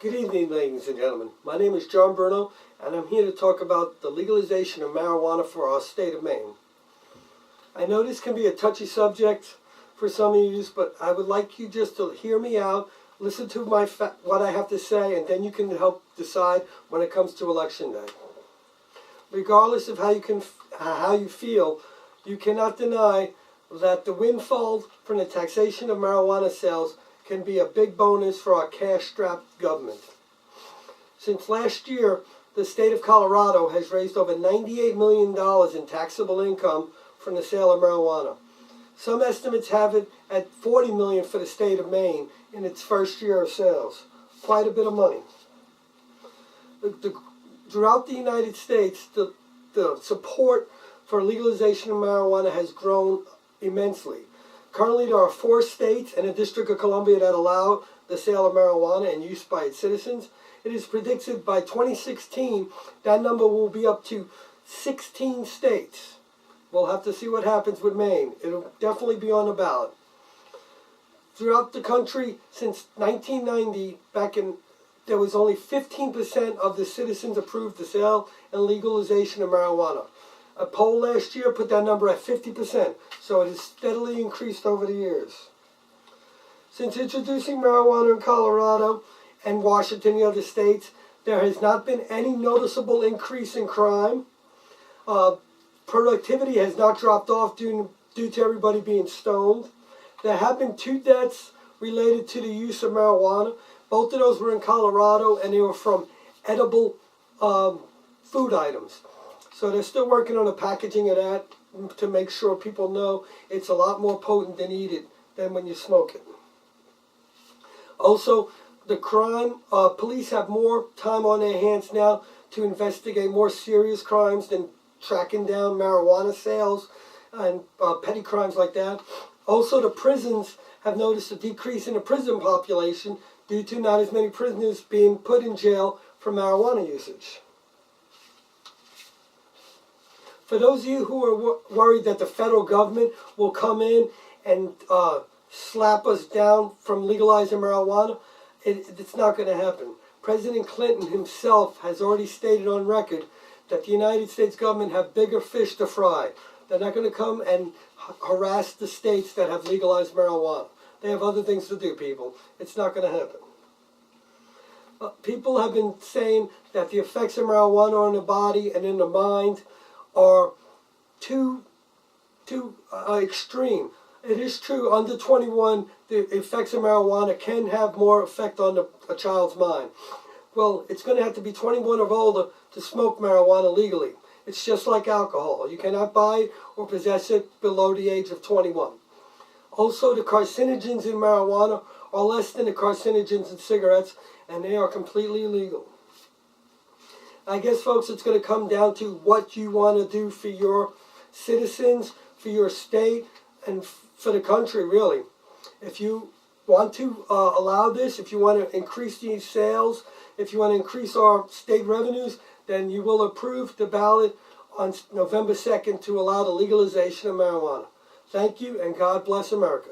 Good evening, ladies and gentlemen. My name is John Bruno, and I'm here to talk about the legalization of marijuana for our state of Maine. I know this can be a touchy subject for some of you, but I would like you just to hear me out, listen to what I have to say, and then you can help decide when it comes to Election Day. Regardless of how you feel, you cannot deny that the windfall from the taxation of marijuana sales can be a big bonus for our cash-strapped government. Since last year, the state of Colorado has raised over $98 million in taxable income from the sale of marijuana. Some estimates have it at $40 million for the state of Maine in its first year of sales. Quite a bit of money. Throughout the United States, the support for legalization of marijuana has grown immensely. Currently, there are 4 states and the District of Columbia that allow the sale of marijuana and use by its citizens. It is predicted by 2016 that number will be up to 16 states. We'll have to see what happens with Maine. It'll definitely be on the ballot. Throughout the country, since 1990, there was only 15% of the citizens approved the sale and legalization of marijuana. A poll last year put that number at 50%, so it has steadily increased over the years. Since introducing marijuana in Colorado and Washington and the other states, there has not been any noticeable increase in crime. Productivity has not dropped off due to everybody being stoned. There have been 2 deaths related to the use of marijuana. Both of those were in Colorado, and they were from edible food items. So they're still working on the packaging of that to make sure people know it's a lot more potent than when you smoke it. Also, the police have more time on their hands now to investigate more serious crimes than tracking down marijuana sales and petty crimes like that. Also, the prisons have noticed a decrease in the prison population due to not as many prisoners being put in jail for marijuana usage. For those of you who are worried that the federal government will come in and slap us down from legalizing marijuana, it's not going to happen. President Clinton himself has already stated on record that the United States government have bigger fish to fry. They're not going to come and harass the states that have legalized marijuana. They have other things to do, people. It's not going to happen. People have been saying that the effects of marijuana on the body and in the mind are too extreme. It is true, under 21, the effects of marijuana can have more effect on a child's mind. Well, it's going to have to be 21 or older to smoke marijuana legally. It's just like alcohol. You cannot buy it or possess it below the age of 21. Also, the carcinogens in marijuana are less than the carcinogens in cigarettes, and they are completely illegal. I guess, folks, it's going to come down to what you want to do for your citizens, for your state, and for the country, really. If you want to allow this, if you want to increase these sales, if you want to increase our state revenues, then you will approve the ballot on November 2nd to allow the legalization of marijuana. Thank you, and God bless America.